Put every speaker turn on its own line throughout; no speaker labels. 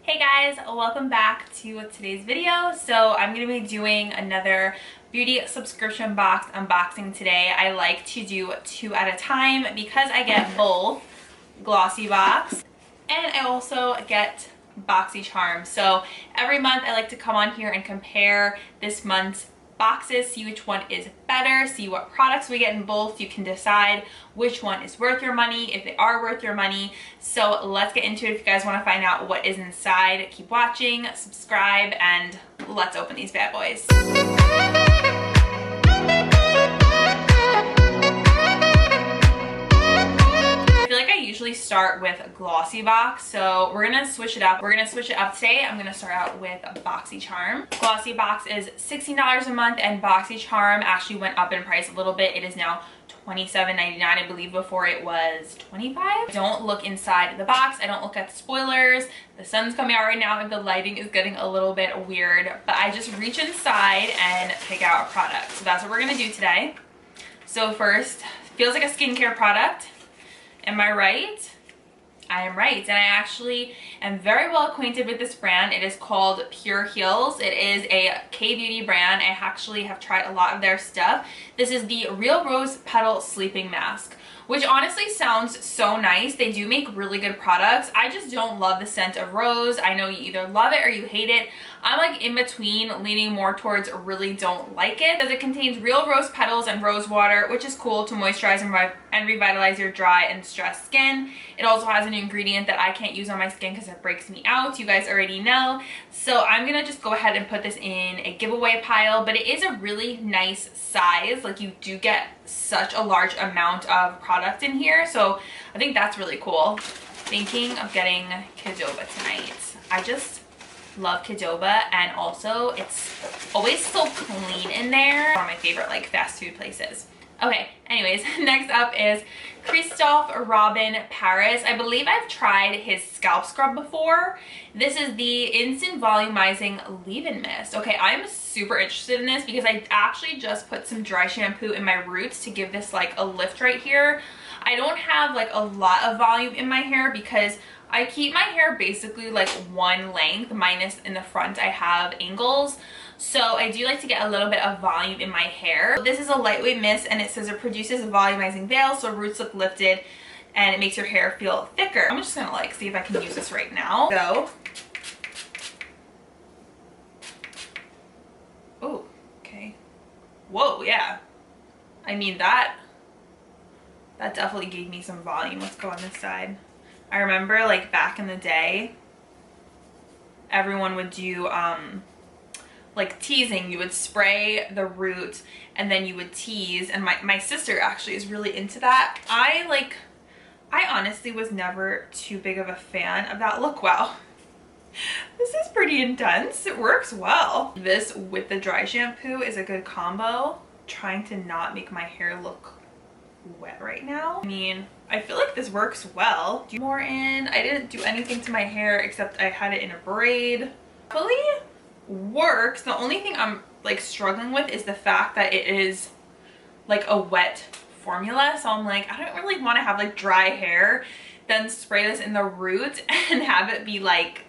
Hey guys, welcome back to today's video. So I'm going to be doing another beauty subscription box unboxing today. I like to do 2 at a time because I get both Glossybox and I also get Boxycharm. So every month I like to come on here and compare this month's boxes, see which one is better, see what products we get in both. You can decide which one is worth your money, if they are worth your money. So let's get into it. If you guys want to find out what is inside, keep watching, subscribe, and let's open these bad boys. Usually start with Glossybox, so we're gonna switch it up. Today. I'm gonna start out with Boxycharm. Glossybox is $16 a month, and Boxycharm actually went up in price a little bit. It is now $27.99, I believe. Before it was $25. Don't look inside the box. I don't look at the spoilers. The sun's coming out right now and the lighting is getting a little bit weird, but I just reach inside and pick out a product. So that's what we're gonna do today. So first, feels like a skincare product. Am I right? I am right, and I actually am very well acquainted with this brand. It is called Pure Heals. It is a K-beauty brand. I actually have tried a lot of their stuff. This is the Real Rose Petal Sleeping Mask, which honestly sounds so nice. They do make really good products. I just don't love the scent of rose. I know you either love it or you hate it. I'm like in between, leaning more towards really don't like it, because it contains real rose petals and rose water, which is cool to moisturize and revitalize your dry and stressed skin. It also has an ingredient that I can't use on my skin because it breaks me out. You guys already know. So I'm gonna just go ahead and put this in a giveaway pile, but it is a really nice size. Like, you do get such a large amount of product in here, so I think that's really cool. Thinking of getting Qdoba tonight. I just love Qdoba, and also it's always so clean in there. One of my favorite like fast food places. Okay, anyways, next up is Christophe Robin Paris. I believe I've tried his scalp scrub before. This is the Instant Volumizing Leave-In Mist. Okay, I'm super interested in this because I actually just put some dry shampoo in my roots to give this like a lift right here. I don't have like a lot of volume in my hair because I keep my hair basically like one length, minus in the front I have angles. So I do like to get a little bit of volume in my hair. This is a lightweight mist, and it says it produces a volumizing veil so roots look lifted and it makes your hair feel thicker. I'm just gonna like see if I can use this right now. So, oh, okay. Whoa, yeah. I mean, that definitely gave me some volume. Let's go on this side. I remember like back in the day, everyone would do like teasing. You would spray the root and then you would tease, and my sister actually is really into that. I honestly was never too big of a fan of that look. Wow, this is pretty intense. It works well. This with the dry shampoo is a good combo. Trying to not make my hair look wet right now. I mean, I feel like this works well. Do more in. I didn't do anything to my hair except I had it in a braid. Fully works. The only thing I'm like struggling with is the fact that it is like a wet formula. So I'm like, I don't really want to have like dry hair, then spray this in the root and have it be like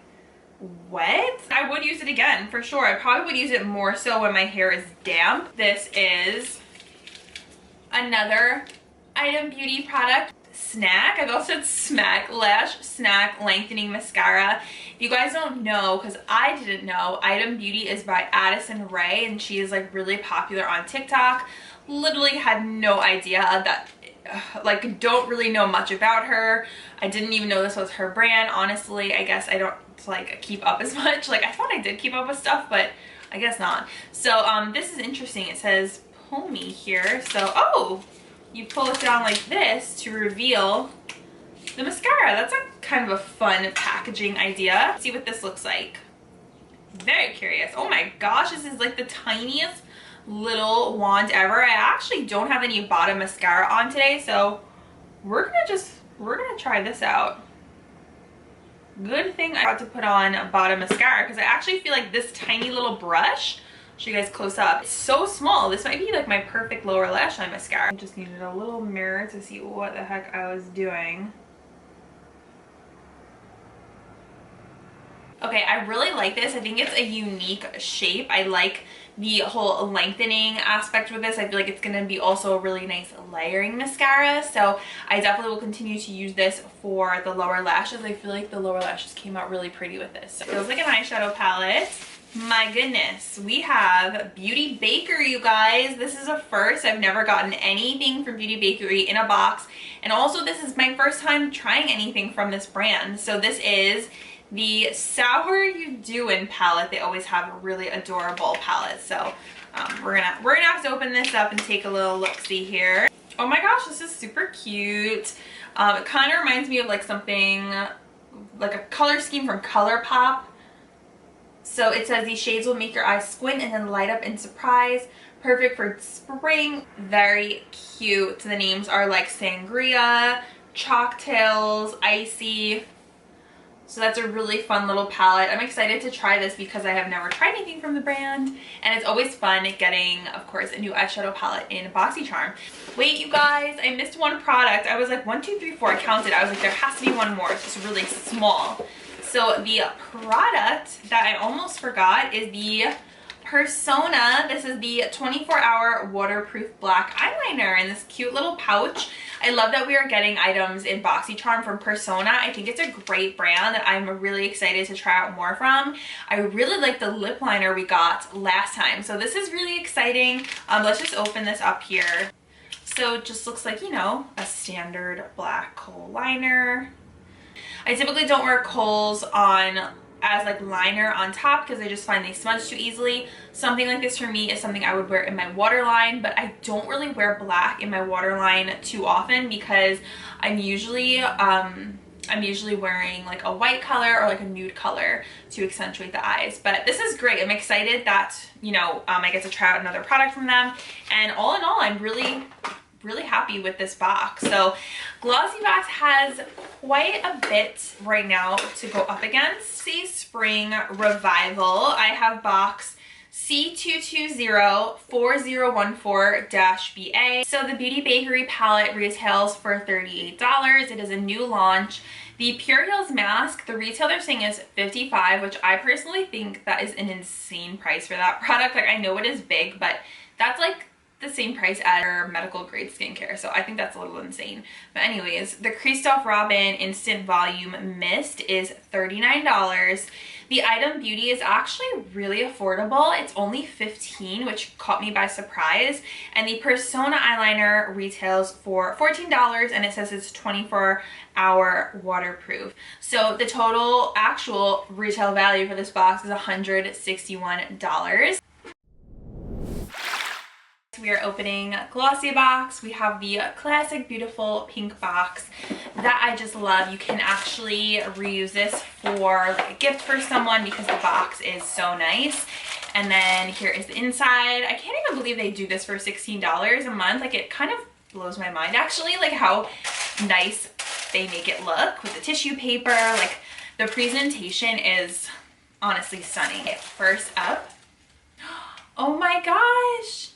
wet. I would use it again for sure. I probably would use it more so when my hair is damp. This is another Item Beauty product. Snack. I've also said Smack Lash Snack Lengthening Mascara. If you guys don't know, because I didn't know, Item Beauty is by Addison Rae, and she is like really popular on TikTok. Literally had no idea that, like, don't really know much about her. I didn't even know this was her brand. Honestly, I guess I don't like keep up as much. Like, I thought I did keep up with stuff, but I guess not. So this is interesting. It says Pull Me here. So, oh, you pull it down like this to reveal the mascara. That's a kind of a fun packaging idea. Let's see what this looks like. Very curious. Oh my gosh, this is like the tiniest little wand ever. I actually don't have any bottom mascara on today, so we're gonna try this out. Good thing I got to put on a bottom mascara, because I actually feel like this tiny little brush, show you guys close up, it's so small. This might be like my perfect lower lash line mascara. I just needed a little mirror to see what the heck I was doing. Okay, I really like this. I think it's a unique shape. I like the whole lengthening aspect with this. I feel like it's gonna be also a really nice layering mascara. So I definitely will continue to use this for the lower lashes. I feel like the lower lashes came out really pretty with this. So it feels like an eyeshadow palette. My goodness, we have Beauty Bakery, you guys. This is a first. I've never gotten anything from Beauty Bakery in a box. And also this is my first time trying anything from this brand. So this is the Sour You Doin' palette. They always have a really adorable palette. So we're gonna have to open this up and take a little look-see here. Oh my gosh, this is super cute. It kind of reminds me of like something, like a color scheme from ColourPop. So it says these shades will make your eyes squint and then light up in surprise. Perfect for spring. Very cute. The names are like Sangria, Chalktails, Icy. So that's a really fun little palette. I'm excited to try this because I have never tried anything from the brand. And it's always fun getting, of course, a new eyeshadow palette in Boxycharm. Wait, you guys, I missed one product. I was like 1, 2, 3, 4. I counted. I was like, there has to be one more. It's just really small. So the product that I almost forgot is the Persona. This is the 24-hour waterproof black eyeliner in this cute little pouch. I love that we are getting items in Boxycharm from Persona. I think it's a great brand that I'm really excited to try out more from. I really like the lip liner we got last time. So this is really exciting. Let's just open this up here. So it just looks like, you know, a standard black kohl liner. I typically don't wear kohls on as like liner on top because I just find they smudge too easily. Something like this for me is something I would wear in my waterline, but I don't really wear black in my waterline too often because I'm usually wearing like a white color or like a nude color to accentuate the eyes. But this is great. I'm excited that, you know, I get to try out another product from them. And all in all, I'm really happy with this box. So Glossybox has quite a bit right now to go up against. The Spring Revival. I have box C2204014-BA. So the Beauty Bakery palette retails for $38. It is a new launch. The Pure Heals mask, the retail they're saying is $55, which I personally think that is an insane price for that product. Like, I know it is big, but that's like the same price as our medical grade skincare, so I think that's a little insane. But anyways, the Christophe Robin Instant Volume Mist is $39. The Item Beauty is actually really affordable. It's only $15, which caught me by surprise. And the Persona eyeliner retails for $14, and it says it's 24-hour waterproof. So the total actual retail value for this box is $161. We are opening Glossybox. We have the classic beautiful pink box that I just love. You can actually reuse this for like a gift for someone because the box is so nice. And then here is the inside. I can't even believe they do this for $16 a month. Like, it kind of blows my mind actually, like how nice they make it look with the tissue paper. Like, the presentation is honestly stunning. Okay, first up, oh my gosh.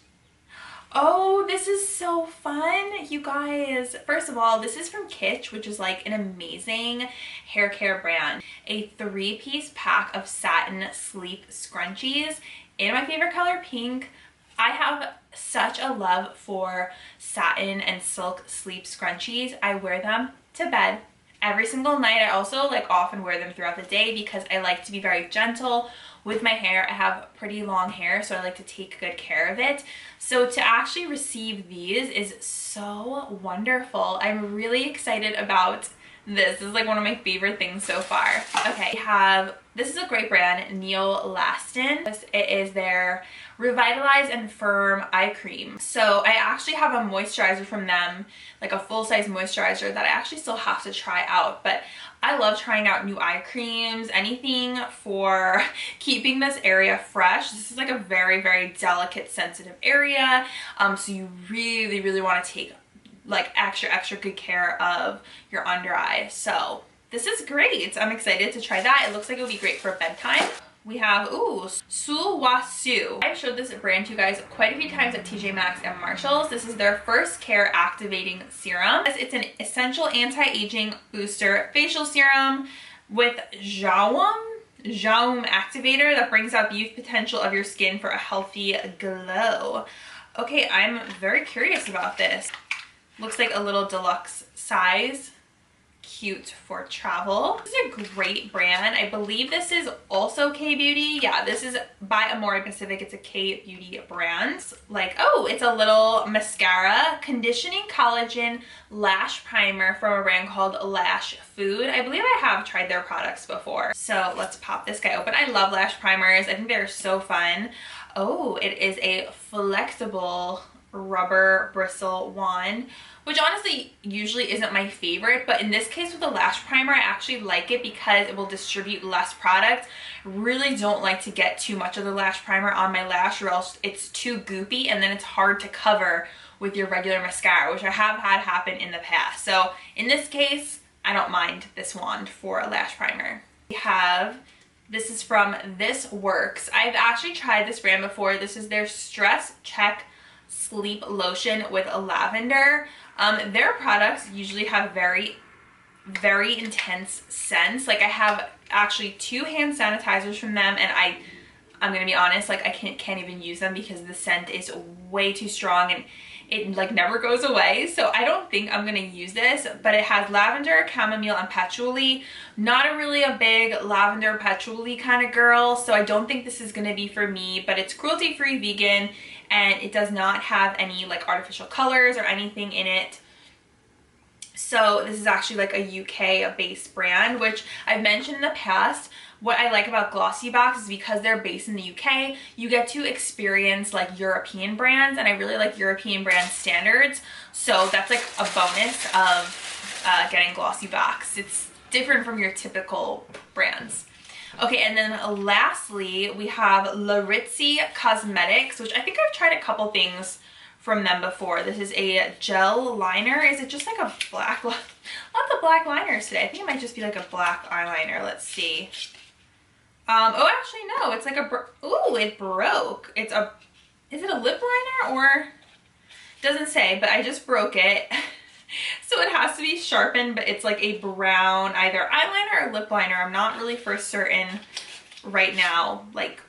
Oh, this is so fun, you guys. First of all, this is from Kitsch, which is like an amazing hair care brand. A 3-piece pack of satin sleep scrunchies in my favorite color, pink. I have such a love for satin and silk sleep scrunchies. I wear them to bed every single night. I also like often wear them throughout the day because I like to be very gentle with my hair. I have pretty long hair, so I like to take good care of it. So to actually receive these is so wonderful. I'm really excited about this. This is like one of my favorite things so far. Okay, we have, this is a great brand, Neolastin. It is their Revitalize and Firm Eye Cream. So I actually have a moisturizer from them, like a full-size moisturizer that I actually still have to try out. But I love trying out new eye creams, anything for keeping this area fresh. This is like a very, very delicate, sensitive area. So you really want to take like extra good care of your under eye. So this is great. I'm excited to try that. It looks like it would be great for bedtime. We have, ooh, Sulwhasoo. I've showed this brand to you guys quite a few times at TJ Maxx and Marshalls. This is their First Care Activating Serum. It's an essential anti-aging booster facial serum with Jawum Jaume Activator that brings out the youth potential of your skin for a healthy glow. Okay, I'm very curious about this. Looks like a little deluxe size. Cute for travel. This is a great brand. I believe this is also K-Beauty. Yeah, this is by Amore Pacific. It's a K-Beauty brand. Like, oh, it's a little mascara, conditioning collagen lash primer from a brand called Lash Food. I believe I have tried their products before. So let's pop this guy open. I love lash primers. I think they're so fun. Oh, it is a flexible rubber bristle wand, which honestly usually isn't my favorite, but in this case with the lash primer, I actually like it because it will distribute less product. Really don't like to get too much of the lash primer on my lash or else it's too goopy and then it's hard to cover with your regular mascara, which I have had happen in the past. So in this case, I don't mind this wand for a lash primer. We have, this is from This Works. I've actually tried this brand before. This is their Stress Check Sleep Lotion with lavender. Their products usually have very intense scents. Like I have actually 2 hand sanitizers from them, and I'm gonna be honest, like I can't even use them because the scent is way too strong and it like never goes away. So I don't think I'm gonna use this, but it has lavender, chamomile, and patchouli. Not really a big lavender patchouli kind of girl, so I don't think this is gonna be for me, but it's cruelty-free vegan and it does not have any like artificial colors or anything in it. So this is actually like a UK based brand, which I've mentioned in the past. What I like about Glossybox is because they're based in the UK, you get to experience like European brands, and I really like European brand standards. So that's like a bonus of getting Glossybox. It's different from your typical brands. Okay, and then lastly, we have Laritzi Cosmetics, which I think I've tried a couple things from them before. This is a gel liner. Is it just like a black, lots of black liners today. I think it might just be like a black eyeliner. Let's see. Oh, actually no, it's like ooh, it broke. Is it a lip liner or, doesn't say, but I just broke it. So it has to be sharpened, but it's like a brown either eyeliner or lip liner. I'm not really for certain right now, like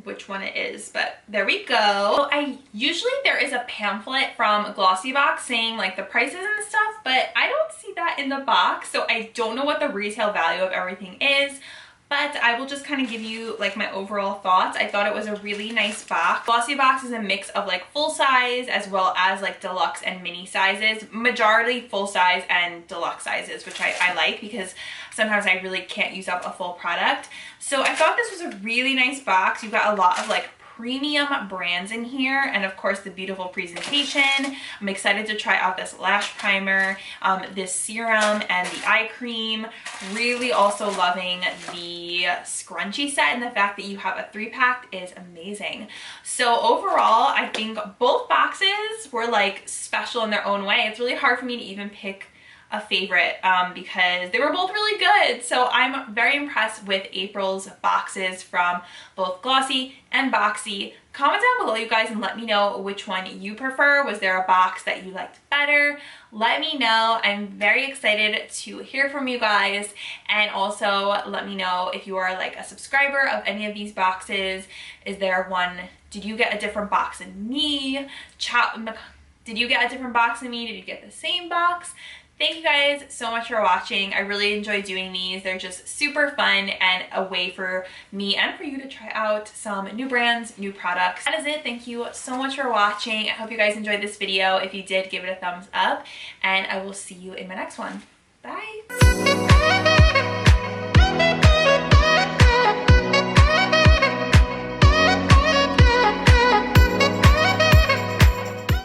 which one it is, but there we go. Usually there is a pamphlet from Glossybox saying like the prices and stuff, but I don't see that in the box, so I don't know what the retail value of everything is. But I will just kind of give you like my overall thoughts. I thought it was a really nice box. Glossybox is a mix of like full size as well as like deluxe and mini sizes. Majority full size and deluxe sizes, which I like because sometimes I really can't use up a full product. So I thought this was a really nice box. You've got a lot of like premium brands in here, and of course the beautiful presentation. I'm excited to try out this lash primer, this serum, and the eye cream. Really also loving the scrunchie set, and the fact that you have a 3-pack is amazing. So overall, I think both boxes were like special in their own way. It's really hard for me to even pick a favorite because they were both really good. So I'm very impressed with April's boxes from both Glossy and Boxy. Comment down below, you guys, and let me know which one you prefer. Was there a box that you liked better? Let me know. I'm very excited to hear from you guys, and also let me know if you are like a subscriber of any of these boxes. Is there one, did you get a different box than me? Did you get a different box than me? Did you get the same box? Thank you guys so much for watching. I really enjoy doing these. They're just super fun and a way for me and for you to try out some new brands, new products. That is it. Thank you so much for watching. I hope you guys enjoyed this video. If you did, give it a thumbs up, and I will see you in my next one. Bye.